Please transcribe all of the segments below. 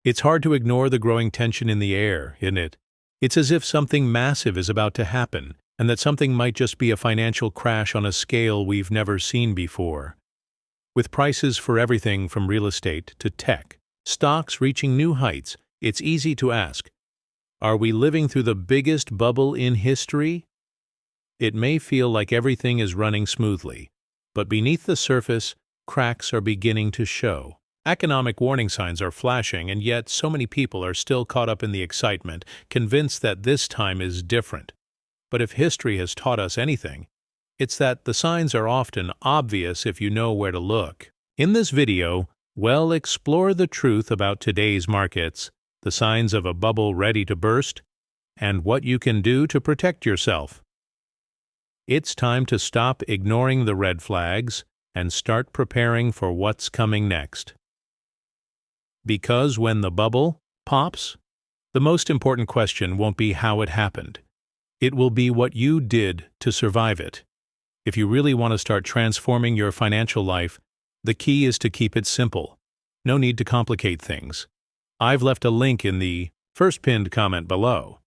It's hard to ignore the growing tension in the air, isn't it? It's as if something massive is about to happen, and that something might just be a financial crash on a scale we've never seen before. With prices for everything from real estate to tech, stocks reaching new heights, it's easy to ask, are we living through the biggest bubble in history? It may feel like everything is running smoothly, but beneath the surface, cracks are beginning to show. Economic warning signs are flashing, and yet so many people are still caught up in the excitement, convinced that this time is different. But if history has taught us anything, it's that the signs are often obvious if you know where to look. In this video, we'll explore the truth about today's markets, the signs of a bubble ready to burst, and what you can do to protect yourself. It's time to stop ignoring the red flags and start preparing for what's coming next. Because when the bubble pops, the most important question won't be how it happened. It will be what you did to survive it. If you really want to start transforming your financial life, the key is to keep it simple. No need to complicate things. I've left a link in the first pinned comment below.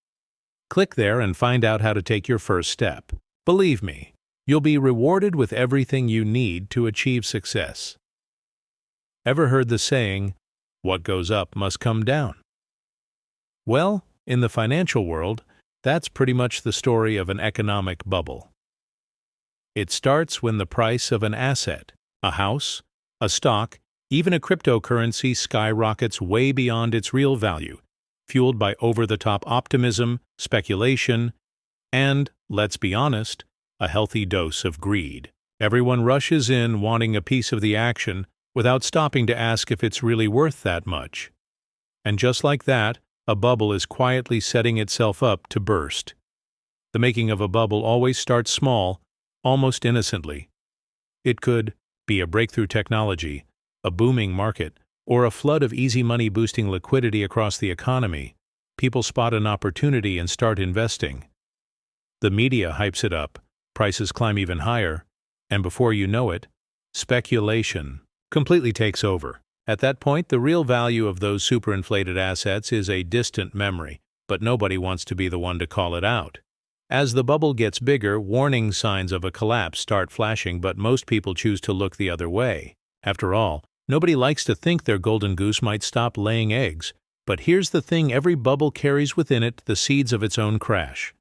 Click there and find out how to take your first step. Believe me, you'll be rewarded with everything you need to achieve success. Ever heard the saying, "What goes up must come down"? Well, in the financial world, that's pretty much the story of an economic bubble. It starts when the price of an asset, a house, a stock, even a cryptocurrency skyrockets way beyond its real value, fueled by over-the-top optimism, speculation, and, let's be honest, a healthy dose of greed. Everyone rushes in wanting a piece of the action without stopping to ask if it's really worth that much. And just like that, a bubble is quietly setting itself up to burst. The making of a bubble always starts small, almost innocently. It could be a breakthrough technology, a booming market, or a flood of easy money boosting liquidity across the economy. People spot an opportunity and start investing. The media hypes it up, prices climb even higher, and before you know it, speculation completely takes over. At that point, the real value of those superinflated assets is a distant memory, but nobody wants to be the one to call it out. As the bubble gets bigger, warning signs of a collapse start flashing, but most people choose to look the other way. After all, nobody likes to think their golden goose might stop laying eggs. But here's the thing, every bubble carries within it the seeds of its own crash.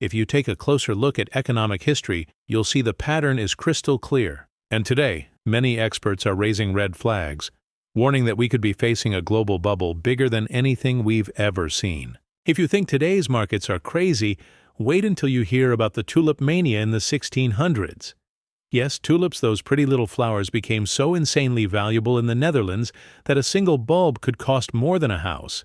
If you take a closer look at economic history, you'll see the pattern is crystal clear. And today, many experts are raising red flags, warning that we could be facing a global bubble bigger than anything we've ever seen. If you think today's markets are crazy, wait until you hear about the tulip mania in the 1600s. Yes, tulips, those pretty little flowers, became so insanely valuable in the Netherlands that a single bulb could cost more than a house.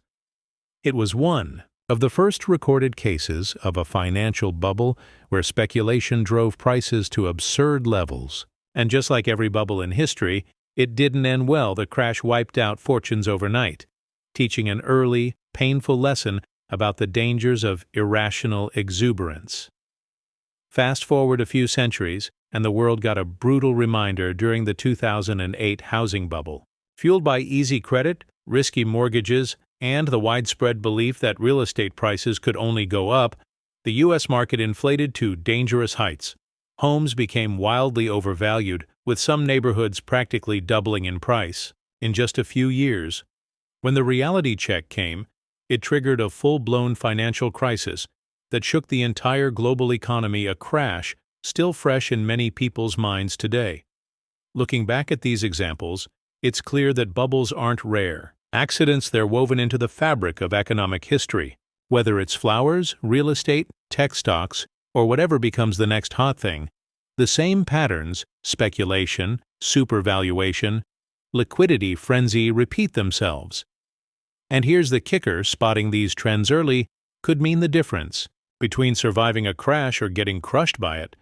It was one of the first recorded cases of a financial bubble where speculation drove prices to absurd levels. And just like every bubble in history, it didn't end well. The crash wiped out fortunes overnight, teaching an early, painful lesson about the dangers of irrational exuberance. Fast forward a few centuries, and the world got a brutal reminder during the 2008 housing bubble. Fueled by easy credit, risky mortgages, and the widespread belief that real estate prices could only go up, the U.S. market inflated to dangerous heights. Homes became wildly overvalued, with some neighborhoods practically doubling in price in just a few years. When the reality check came, it triggered a full-blown financial crisis that shook the entire global economy, a crash still fresh in many people's minds today. Looking back at these examples, it's clear that bubbles aren't rare. Accidents, they're woven into the fabric of economic history. Whether it's flowers, real estate, tech stocks, or whatever becomes the next hot thing, the same patterns, speculation, supervaluation, liquidity frenzy, repeat themselves. And here's the kicker, spotting these trends early could mean the difference between surviving a crash or getting crushed by it.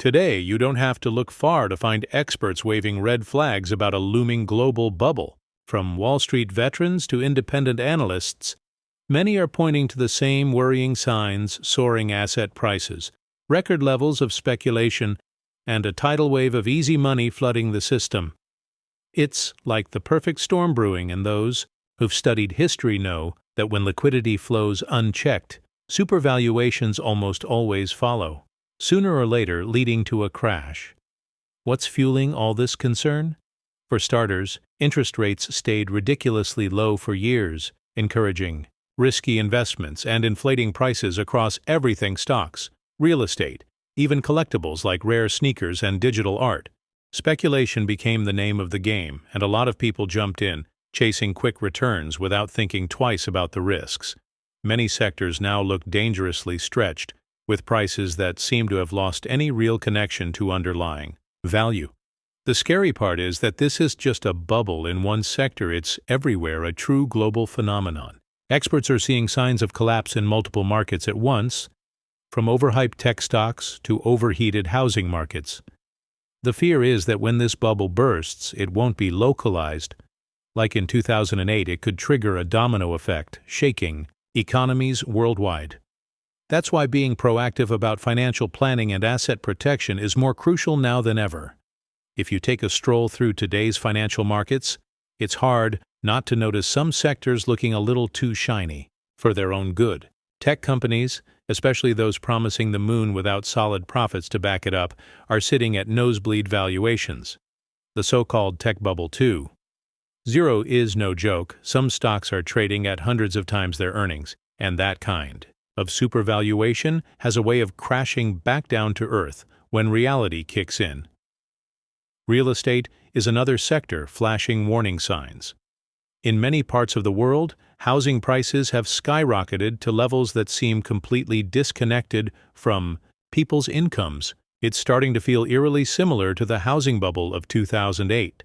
Today, you don't have to look far to find experts waving red flags about a looming global bubble. From Wall Street veterans to independent analysts, many are pointing to the same worrying signs: soaring asset prices, record levels of speculation, and a tidal wave of easy money flooding the system. It's like the perfect storm brewing, and those who've studied history know that when liquidity flows unchecked, supervaluations almost always follow, sooner or later leading to a crash. What's fueling all this concern? For starters, interest rates stayed ridiculously low for years, encouraging risky investments and inflating prices across everything: stocks, real estate, even collectibles like rare sneakers and digital art. Speculation became the name of the game, and a lot of people jumped in, chasing quick returns without thinking twice about the risks. Many sectors now look dangerously stretched, with prices that seem to have lost any real connection to underlying value. The scary part is that this is just a bubble in one sector; it's everywhere, a true global phenomenon. Experts are seeing signs of collapse in multiple markets at once, from overhyped tech stocks to overheated housing markets. The fear is that when this bubble bursts, it won't be localized. Like in 2008, it could trigger a domino effect, shaking economies worldwide. That's why being proactive about financial planning and asset protection is more crucial now than ever. If you take a stroll through today's financial markets, it's hard not to notice some sectors looking a little too shiny for their own good. Tech companies, especially those promising the moon without solid profits to back it up, are sitting at nosebleed valuations. The so-called tech bubble 2.0 is no joke. Some stocks are trading at hundreds of times their earnings, and that kind of supervaluation has a way of crashing back down to earth when reality kicks in. Real estate is another sector flashing warning signs. In many parts of the world, housing prices have skyrocketed to levels that seem completely disconnected from people's incomes. It's starting to feel eerily similar to the housing bubble of 2008.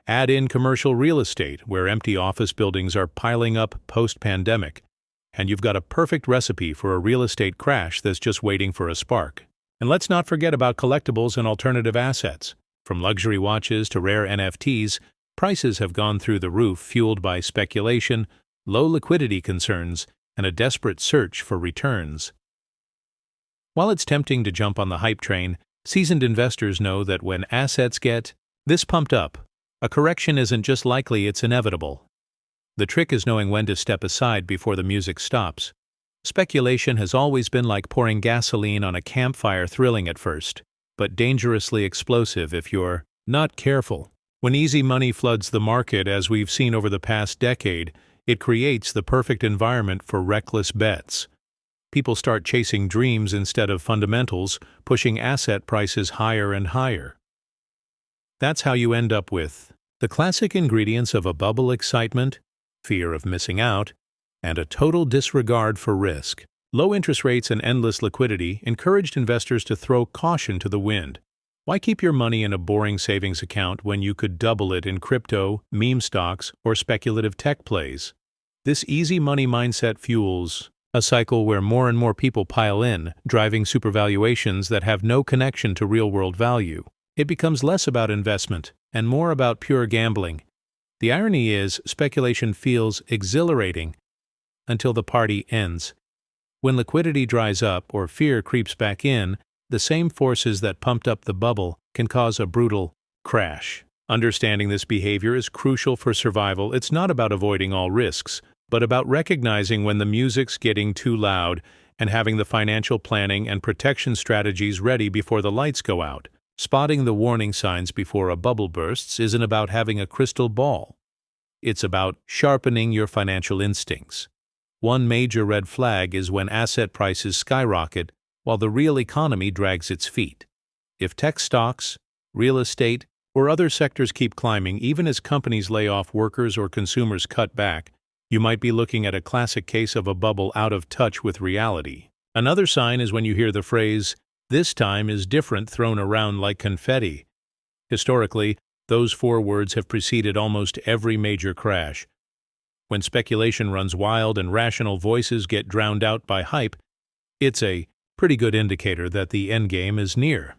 Add in commercial real estate, where empty office buildings are piling up post-pandemic, and you've got a perfect recipe for a real estate crash that's just waiting for a spark. And let's not forget about collectibles and alternative assets. From luxury watches to rare NFTs, prices have gone through the roof, fueled by speculation, low liquidity concerns, and a desperate search for returns. While it's tempting to jump on the hype train, seasoned investors know that when assets get this pumped up, a correction isn't just likely, it's inevitable. The trick is knowing when to step aside before the music stops. Speculation has always been like pouring gasoline on a campfire, thrilling at first, but dangerously explosive if you're not careful. When easy money floods the market, as we've seen over the past decade, it creates the perfect environment for reckless bets. People start chasing dreams instead of fundamentals, pushing asset prices higher and higher. That's how you end up with the classic ingredients of a bubble: excitement, fear of missing out, and a total disregard for risk. Low interest rates and endless liquidity encouraged investors to throw caution to the wind. Why keep your money in a boring savings account when you could double it in crypto, meme stocks, or speculative tech plays? This easy money mindset fuels a cycle where more and more people pile in, driving supervaluations that have no connection to real-world value. It becomes less about investment and more about pure gambling. The irony is, speculation feels exhilarating until the party ends. When liquidity dries up or fear creeps back in, the same forces that pumped up the bubble can cause a brutal crash. Understanding this behavior is crucial for survival. It's not about avoiding all risks, but about recognizing when the music's getting too loud and having the financial planning and protection strategies ready before the lights go out. Spotting the warning signs before a bubble bursts isn't about having a crystal ball. It's about sharpening your financial instincts. One major red flag is when asset prices skyrocket while the real economy drags its feet. If tech stocks, real estate, or other sectors keep climbing, even as companies lay off workers or consumers cut back, you might be looking at a classic case of a bubble out of touch with reality. Another sign is when you hear the phrase, "This time is different," thrown around like confetti. Historically, those four words have preceded almost every major crash. When speculation runs wild and rational voices get drowned out by hype, it's a pretty good indicator that the endgame is near.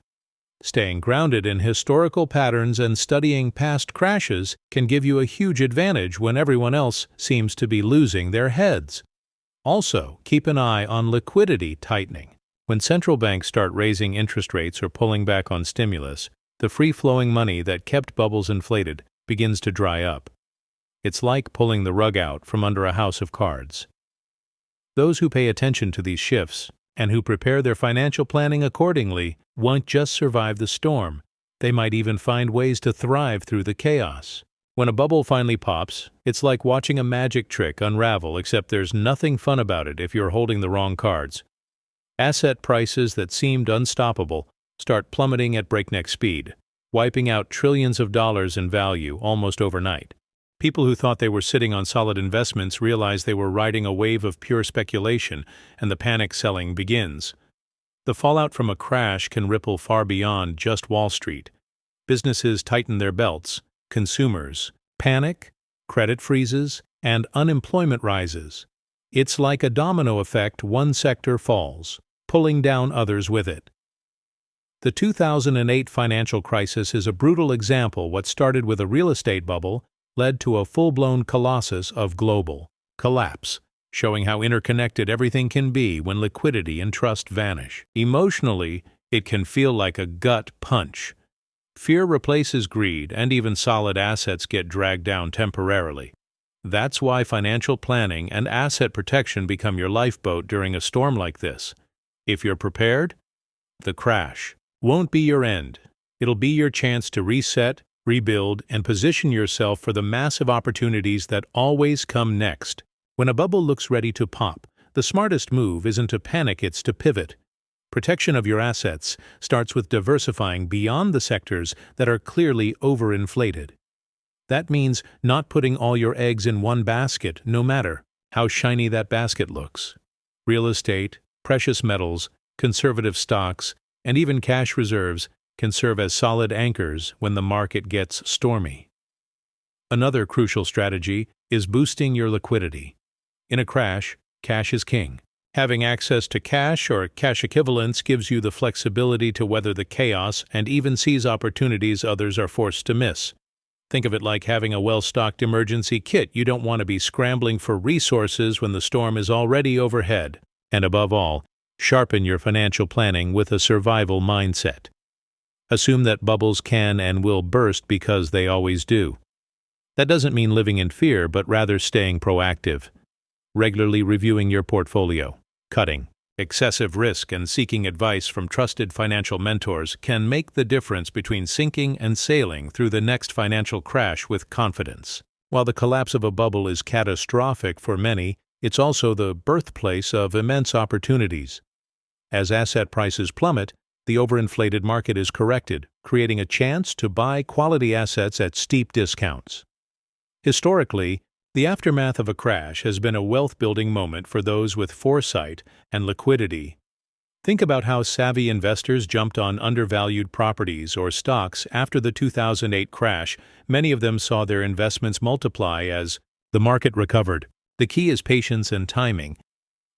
Staying grounded in historical patterns and studying past crashes can give you a huge advantage when everyone else seems to be losing their heads. Also, keep an eye on liquidity tightening. When central banks start raising interest rates or pulling back on stimulus, the free-flowing money that kept bubbles inflated begins to dry up. It's like pulling the rug out from under a house of cards. Those who pay attention to these shifts and who prepare their financial planning accordingly won't just survive the storm. They might even find ways to thrive through the chaos. When a bubble finally pops, it's like watching a magic trick unravel, except there's nothing fun about it if you're holding the wrong cards. Asset prices that seemed unstoppable start plummeting at breakneck speed, wiping out trillions of dollars in value almost overnight. People who thought they were sitting on solid investments realize they were riding a wave of pure speculation, and the panic selling begins. The fallout from a crash can ripple far beyond just Wall Street. Businesses tighten their belts, consumers panic, credit freezes, and unemployment rises. It's like a domino effect. One sector falls, pulling down others with it. The 2008 financial crisis is a brutal example. What started with a real estate bubble led to a full-blown colossus of global collapse, showing how interconnected everything can be when liquidity and trust vanish. Emotionally, it can feel like a gut punch. Fear replaces greed, and even solid assets get dragged down temporarily. That's why financial planning and asset protection become your lifeboat during a storm like this. If you're prepared, the crash won't be your end. It'll be your chance to reset, rebuild, and position yourself for the massive opportunities that always come next. When a bubble looks ready to pop, the smartest move isn't to panic, it's to pivot. Protection of your assets starts with diversifying beyond the sectors that are clearly overinflated. That means not putting all your eggs in one basket, no matter how shiny that basket looks. Real estate, precious metals, conservative stocks, and even cash reserves can serve as solid anchors when the market gets stormy. Another crucial strategy is boosting your liquidity. In a crash, cash is king. Having access to cash or cash equivalents gives you the flexibility to weather the chaos and even seize opportunities others are forced to miss. Think of it like having a well-stocked emergency kit. You don't want to be scrambling for resources when the storm is already overhead. And above all, sharpen your financial planning with a survival mindset. Assume that bubbles can and will burst because they always do. That doesn't mean living in fear, but rather staying proactive. Regularly reviewing your portfolio, cutting excessive risk, and seeking advice from trusted financial mentors can make the difference between sinking and sailing through the next financial crash with confidence. While the collapse of a bubble is catastrophic for many, it's also the birthplace of immense opportunities. As asset prices plummet, the overinflated market is corrected, creating a chance to buy quality assets at steep discounts. Historically, the aftermath of a crash has been a wealth-building moment for those with foresight and liquidity. Think about how savvy investors jumped on undervalued properties or stocks after the 2008 crash. Many of them saw their investments multiply as the market recovered. The key is patience and timing.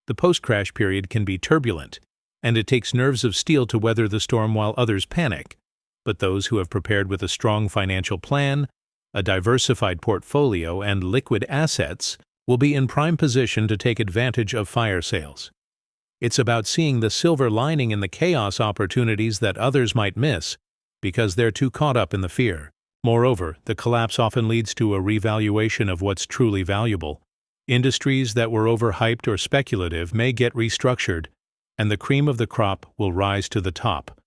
The post-crash period can be turbulent, and it takes nerves of steel to weather the storm while others panic. But those who have prepared with a strong financial plan, a diversified portfolio, and liquid assets will be in prime position to take advantage of fire sales. It's about seeing the silver lining in the chaos, opportunities that others might miss because they're too caught up in the fear. Moreover, the collapse often leads to a revaluation of what's truly valuable. Industries that were overhyped or speculative may get restructured, and the cream of the crop will rise to the top.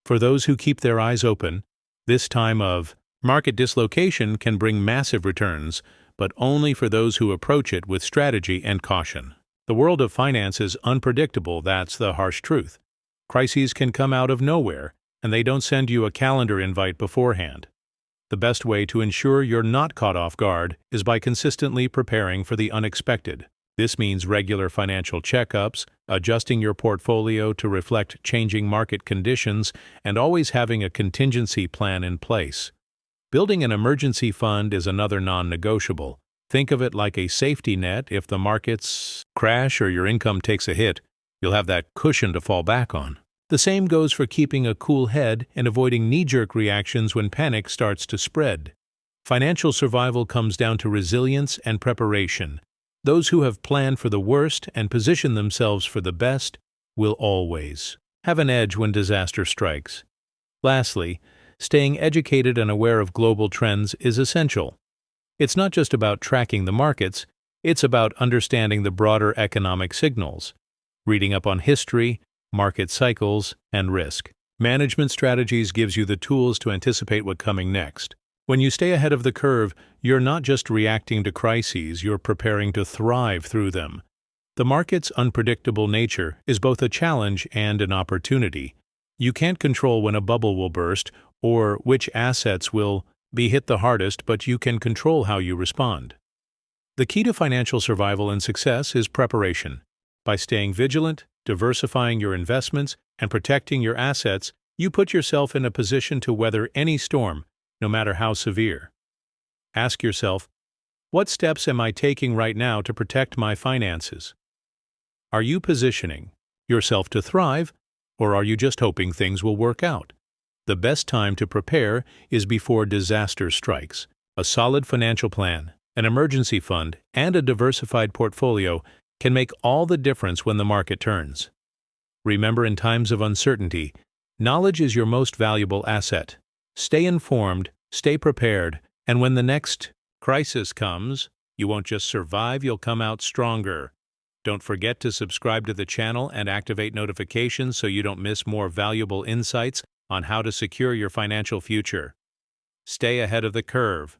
For those who keep their eyes open, this time of market dislocation can bring massive returns, but only for those who approach it with strategy and caution. The world of finance is unpredictable, that's the harsh truth. Crises can come out of nowhere, and they don't send you a calendar invite beforehand. The best way to ensure you're not caught off guard is by consistently preparing for the unexpected. This means regular financial checkups, adjusting your portfolio to reflect changing market conditions, and always having a contingency plan in place. Building an emergency fund is another non-negotiable. Think of it like a safety net. If the markets crash or your income takes a hit, you'll have that cushion to fall back on. The same goes for keeping a cool head and avoiding knee-jerk reactions when panic starts to spread. Financial survival comes down to resilience and preparation. Those who have planned for the worst and positioned themselves for the best will always have an edge when disaster strikes. Lastly, staying educated and aware of global trends is essential. It's not just about tracking the markets, it's about understanding the broader economic signals, reading up on history, market cycles, and risk. Management strategies gives you the tools to anticipate what's coming next. When you stay ahead of the curve, you're not just reacting to crises, you're preparing to thrive through them. The market's unpredictable nature is both a challenge and an opportunity. You can't control when a bubble will burst or which assets will be hit the hardest, but you can control how you respond. The key to financial survival and success is preparation. By staying vigilant, diversifying your investments, and protecting your assets, you put yourself in a position to weather any storm, no matter how severe. Ask yourself, what steps am I taking right now to protect my finances? Are you positioning yourself to thrive, or are you just hoping things will work out? The best time to prepare is before disaster strikes. A solid financial plan, an emergency fund, and a diversified portfolio can make all the difference when the market turns. Remember, in times of uncertainty, knowledge is your most valuable asset. Stay informed, stay prepared, and when the next crisis comes, you won't just survive, you'll come out stronger. Don't forget to subscribe to the channel and activate notifications so you don't miss more valuable insights on how to secure your financial future. Stay ahead of the curve.